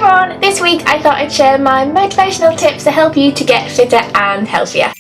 everyone! This week I thought I'd share my motivational tips to help you to get fitter and healthier.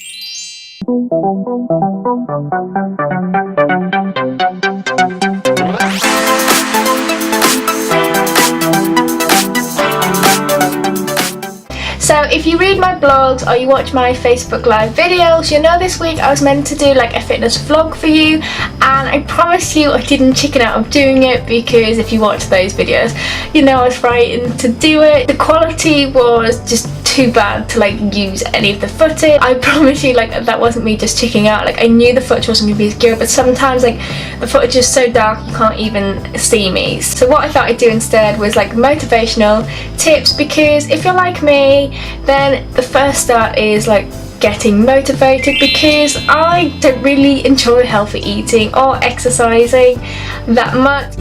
So if you read my blogs or you watch my Facebook live videos, you know this week I was meant to do like a fitness vlog for you, and I promise you I didn't chicken out of doing it, because if you watch those videos you know I was frightened to do it. The quality was just too bad to like use any of the footage. I promise you, like, that wasn't me just chicking out. Like, I knew the footage wasn't going to be as good, but sometimes like the footage is so dark you can't even see me. So what I thought I'd do instead was like motivational tips, because if you're like me, then the first start is like getting motivated, because I don't really enjoy healthy eating or exercising that much.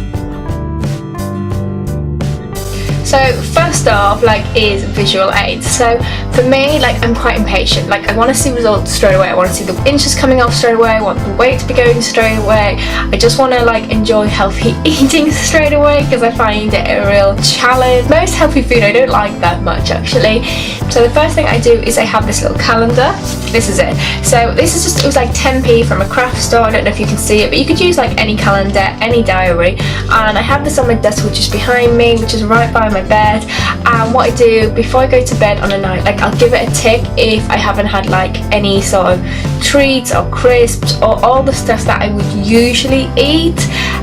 So first off, like, is visual aids. So for me, like, I'm quite impatient. Like, I want to see results straight away. I want to see the inches coming off straight away. I want the weight to be going straight away. I just want to like enjoy healthy eating straight away, because I find it a real challenge. Most healthy food I don't like that much, actually. So the first thing I do is I have this little calendar. This is it. So this is just, it was like 10p from a craft store. I don't know if you can see it, but you could use like any calendar, any diary. And I have this on my desk, which is behind me, which is right by my bed. And what I do before I go to bed on a night, like, I'll give it a tick if I haven't had like any sort of treats or crisps or all the stuff that I would usually eat.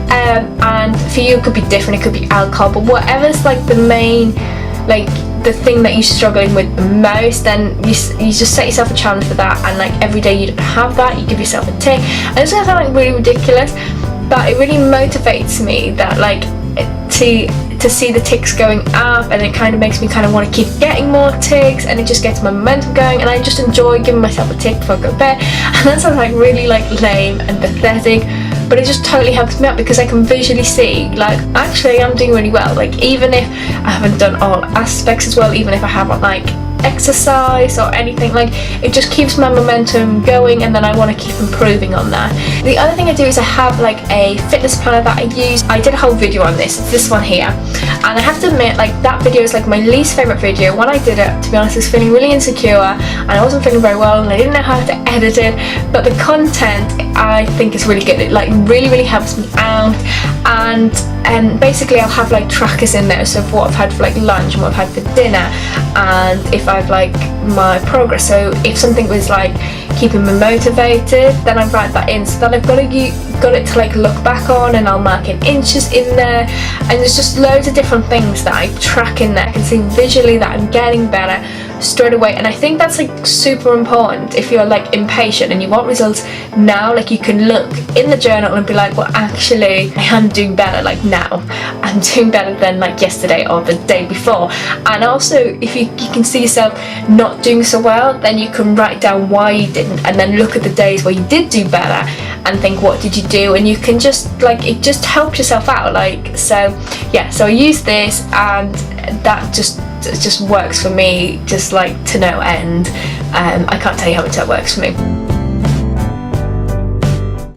And for you it could be different, it could be alcohol, but whatever's like the main, like the thing that you're struggling with the most, then you just set yourself a challenge for that, and like every day you don't have that, you give yourself a tick. And it's gonna sound like really ridiculous, but it really motivates me that like to see the ticks going up, and it kind of makes me kind of want to keep getting more ticks, and it just gets my momentum going, and I just enjoy giving myself a tick before I go to bed. And that sounds like really like lame and pathetic, but it just totally helps me out, because I can visually see like actually I'm doing really well. Like, even if I haven't done all aspects as well, even if I haven't like exercise or anything, like, it just keeps my momentum going, and then I want to keep improving on that. The other thing I do is I have like a fitness planner that I use. I did a whole video on this. It's this one here, and I have to admit, like, that video is like my least favorite video. When I did it, to be honest, I was feeling really insecure and I wasn't feeling very well, and I didn't know how to edit it, but the content I think is really good. It like really helps me out, and basically I'll have like trackers in there, so of what I've had for like lunch and what I've had for dinner, and if I've like my progress. So if something was like keeping me motivated, then I write that in, so that I've got it to like look back on, and I'll mark in inches in there, and there's just loads of different things that I track in there. I can see visually that I'm getting better straight away, and I think that's like super important. If you're like impatient and you want results now, like, you can look in the journal and be like, well, actually I am doing better. Like, now I'm doing better than like yesterday or the day before. And also, if you can see yourself not doing so well, then you can write down why you didn't, and then look at the days where you did do better and think, what did you do? And you can just like, it just helps yourself out. Like, so yeah, so I use this, and that just works for me, just like to no end. I can't tell you how much that works for me.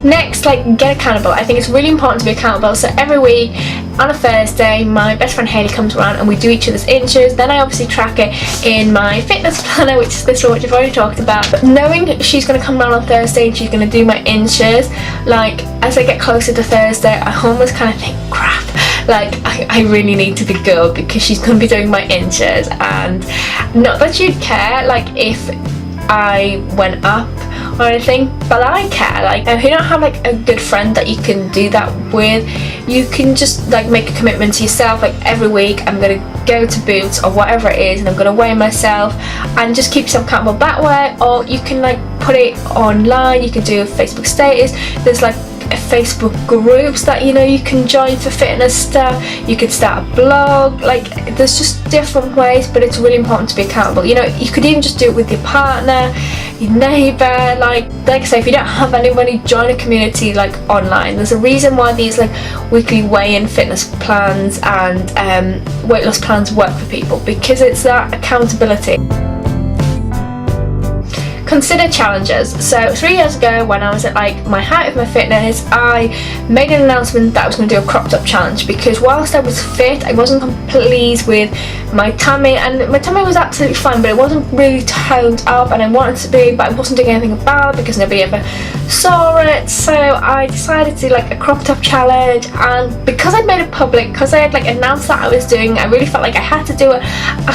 Next, like, get accountable. I think it's really important to be accountable. So every week on a Thursday, my best friend Hayley comes around and we do each other's inches. Then I obviously track it in my fitness planner, which is this one, which I've already talked about. But knowing she's going to come around on Thursday and she's going to do my inches, like, as I get closer to Thursday, I almost kind of think, crap, like, I really need to be good, because she's going to be doing my inches. And not that you'd care, like, if I went up or anything, but I care. Like, if you don't have like a good friend that you can do that with, you can just like make a commitment to yourself, like, every week I'm gonna go to Boots or whatever it is, and I'm gonna weigh myself, and just keep yourself accountable that way. Or you can like put it online, you can do a Facebook status. There's like Facebook groups that you can join for fitness stuff. You could start a blog. Like, there's just different ways, but it's really important to be accountable. You could even just do it with your partner, your neighbour. Like I say, if you don't have anybody, join a community like online. There's a reason why these like weekly weigh-in fitness plans and weight loss plans work for people, because it's that accountability. consider challenges. So 3 years ago, when I was at like my height of my fitness, I made an announcement that I was going to do a crop top challenge, because whilst I was fit, I wasn't pleased with my tummy, and my tummy was absolutely fine, but it wasn't really toned up, and I wanted to be, but I wasn't doing anything about it because nobody ever saw it. So I decided to do like a crop top challenge, and because I'd made it public, because I had like announced that I was doing it, I really felt like I had to do it,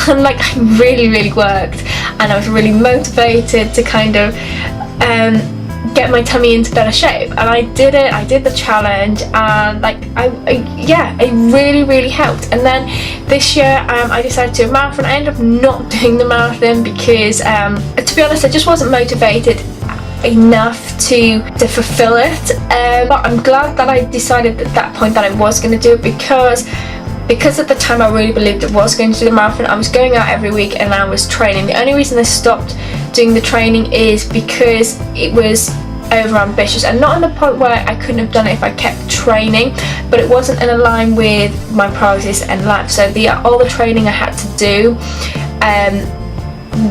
and like I really worked, and I was really motivated to kind of get my tummy into better shape, and I did it. I did the challenge, and like it really helped. And then this year I decided to do a marathon. I ended up not doing the marathon because to be honest, I just wasn't motivated enough to fulfill it, but I'm glad that I decided at that point that I was going to do it, because at the time I really believed I was going to do the marathon. I was going out every week and I was training. The only reason I stopped doing the training is because it was over ambitious, and not on the point where I couldn't have done it if I kept training, but it wasn't in line with my priorities in life. So all the training I had to do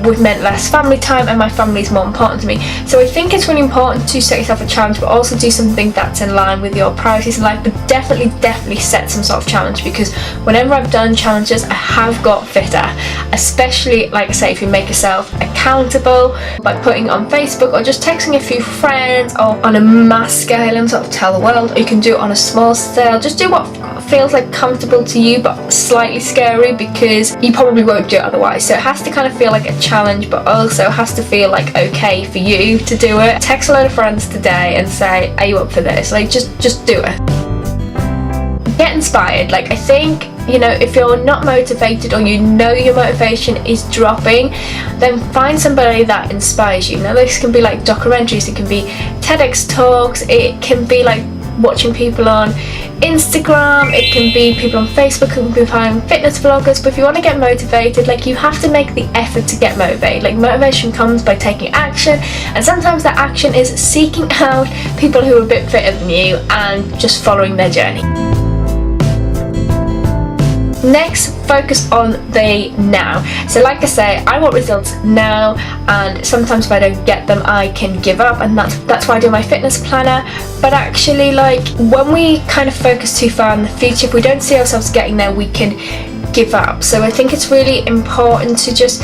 would meant less family time, and my family is more important to me. So I think it's really important to set yourself a challenge, but also do something that's in line with your priorities in life. But definitely set some sort of challenge, because whenever I've done challenges, I have got fitter, especially like I say, if you make yourself accountable by putting it on Facebook, or just texting a few friends, or on a mass scale and sort of tell the world, or you can do it on a small scale. Just do what feels like comfortable to you, but slightly scary, because you probably won't do it otherwise. So it has to kind of feel like a challenge, but also has to feel like okay for you to do it. Text a load of friends today and say, are you up for this? Like just do it. Get inspired. Like I think, you know, if you're not motivated, or you know your motivation is dropping, then find somebody that inspires you. Now this can be like documentaries, it can be TEDx talks, it can be like watching people on Instagram, it can be people on Facebook, it can be fitness vloggers. But if you want to get motivated, like you have to make the effort to get motivated. Like motivation comes by taking action, and sometimes that action is seeking out people who are a bit fitter than you and just following their journey. Next, focus on the now. So like I say, I want results now, and sometimes if I don't get them, I can give up, and that's why I do my fitness planner. But actually, like when we kind of focus too far in the future, if we don't see ourselves getting there, we can give up. So I think it's really important to just,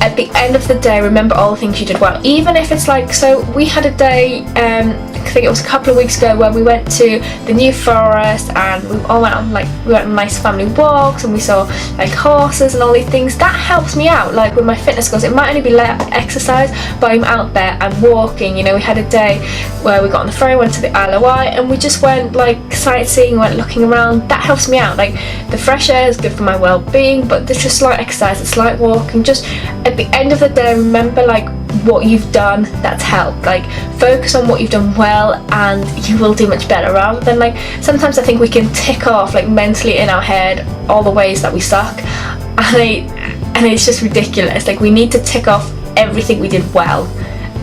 at the end of the day, remember all the things you did well. Even if it's like, so we had a day, I think it was a couple of weeks ago, where we went to the New Forest, and we all went on nice family walks, and we saw like horses and all these things. That helps me out, like with my fitness goals. It might only be exercise, but I'm out there, I'm walking. You know, we had a day where we got on the ferry, went to the Isle of Wight, and we just went like sightseeing, went looking around. That helps me out. Like the fresh air is good for my well-being, but there's just slight exercise, it's like walking. Just at the end of the day, remember like what you've done that's helped. Like focus on what you've done well, and you will do much better, rather than like sometimes I think we can tick off like mentally in our head all the ways that we suck, and it's just ridiculous. Like we need to tick off everything we did well,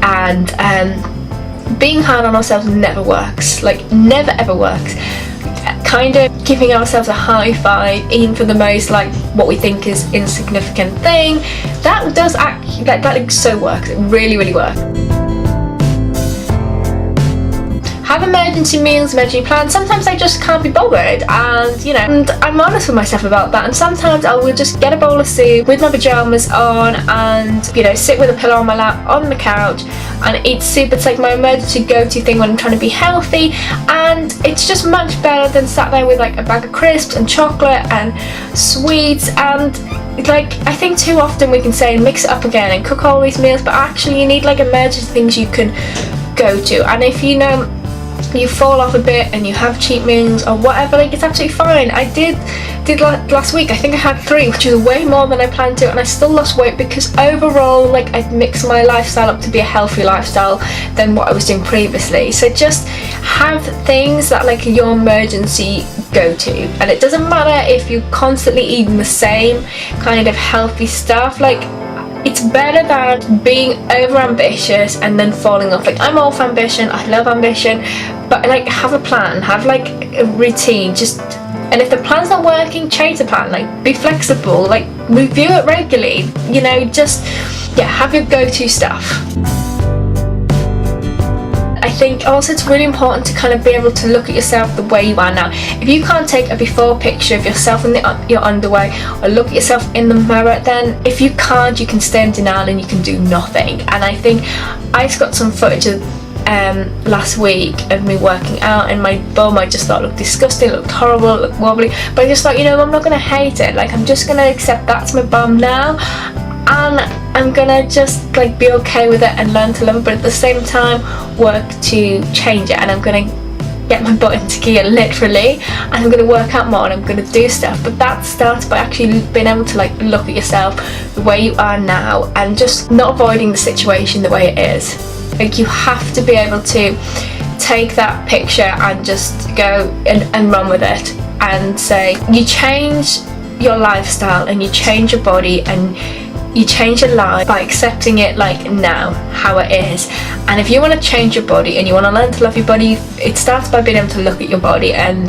and being hard on ourselves never works. Like never ever works. Kind of giving ourselves a high five even for the most like what we think is insignificant thing, that does actually that like so works. It really works. Have emergency meals, emergency plans. Sometimes I just can't be bothered, and you know, and I'm honest with myself about that. And sometimes I will just get a bowl of soup with my pajamas on, and you know, sit with a pillow on my lap on the couch and eat soup. It's like my emergency go-to thing when I'm trying to be healthy, and it's just much better than sat there with like a bag of crisps and chocolate and sweets. And like I think too often we can say mix it up again and cook all these meals, but actually you need like emergency things you can go to. And if you know you fall off a bit and you have cheat meals or whatever, like it's absolutely fine. I did last week, I think I had 3, which is way more than I planned to, and I still lost weight because overall like I'd mixed my lifestyle up to be a healthy lifestyle than what I was doing previously. So just have things that like your emergency go to, and it doesn't matter if you're constantly eating the same kind of healthy stuff. Like it's better than being over ambitious and then falling off. Like I'm all for ambition, I love ambition, but like have a plan, have like a routine, just, and if the plan's not working, change the plan. Like be flexible, like review it regularly, you know, just have your go-to stuff. think also it's really important to kind of be able to look at yourself the way you are now. If you can't take a before picture of yourself in your underwear or look at yourself in the mirror, then if you can't, you can stay in denial and you can do nothing. And I think I just got some footage of last week of me working out, and my bum I just thought looked disgusting, looked horrible, looked wobbly, but I just thought, you know, I'm not going to hate it. Like, I'm just going to accept that's my bum now, and I'm gonna just like be okay with it and learn to love it, but at the same time work to change it. And I'm gonna get my butt into gear, literally, and I'm gonna work out more and I'm gonna do stuff. But that starts by actually being able to like look at yourself the way you are now and just not avoiding the situation the way it is. Like, you have to be able to take that picture and just go and run with it and say you change your lifestyle and you change your body and you change your life by accepting it like now, how it is. And if you want to change your body and you want to learn to love your body, it starts by being able to look at your body and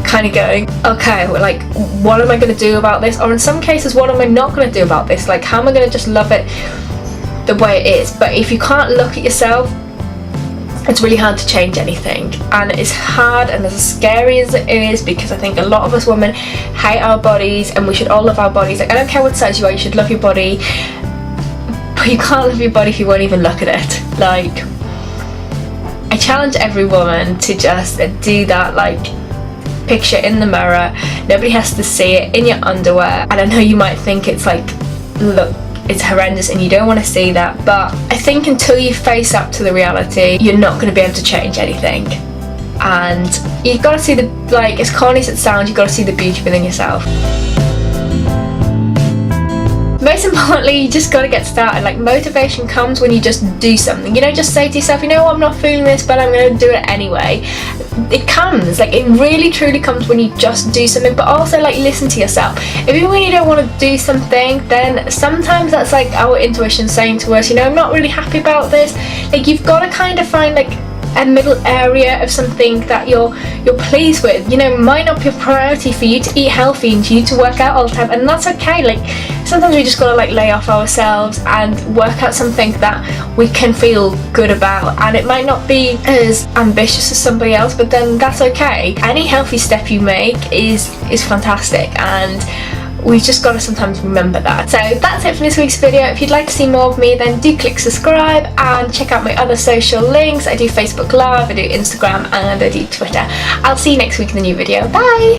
kind of going, okay, well, like, what am I going to do about this? Or in some cases, what am I not going to do about this? Like, how am I going to just love it the way it is? But if you can't look at yourself, it's really hard to change anything, and it's hard and as scary as it is, because I think a lot of us women hate our bodies, and we should all love our bodies. Like, I don't care what size you are, you should love your body, but you can't love your body if you won't even look at it. Like, I challenge every woman to just do that, like, picture in the mirror. Nobody has to see it, in your underwear. And I know you might think it's like, look, it's horrendous and you don't want to see that, but I think until you face up to the reality, you're not going to be able to change anything. And you've got to see the, like, as corny as it sounds, you've got to see the beauty within yourself. Most importantly, you just got to get started. Like, motivation comes when you just do something. You know, just say to yourself, you know what, I'm not feeling this, but I'm going to do it anyway. It comes, like, it really truly comes when you just do something. But also, like, listen to yourself. If even when you don't want to do something, then sometimes that's like our intuition saying to us, you know, I'm not really happy about this. Like, you've got to kind of find like a middle area of something that you're pleased with. You know, it might not be a priority for you to eat healthy and for you to work out all the time, and that's okay. Like, sometimes we just gotta like lay off ourselves and work out something that we can feel good about, and it might not be as ambitious as somebody else, but then that's okay. Any healthy step you make is fantastic, and we've just got to sometimes remember that. So that's it for this week's video. If you'd like to see more of me, then do click subscribe and check out my other social links. I do Facebook Live, I do Instagram, and I do Twitter. I'll see you next week in the new video. Bye!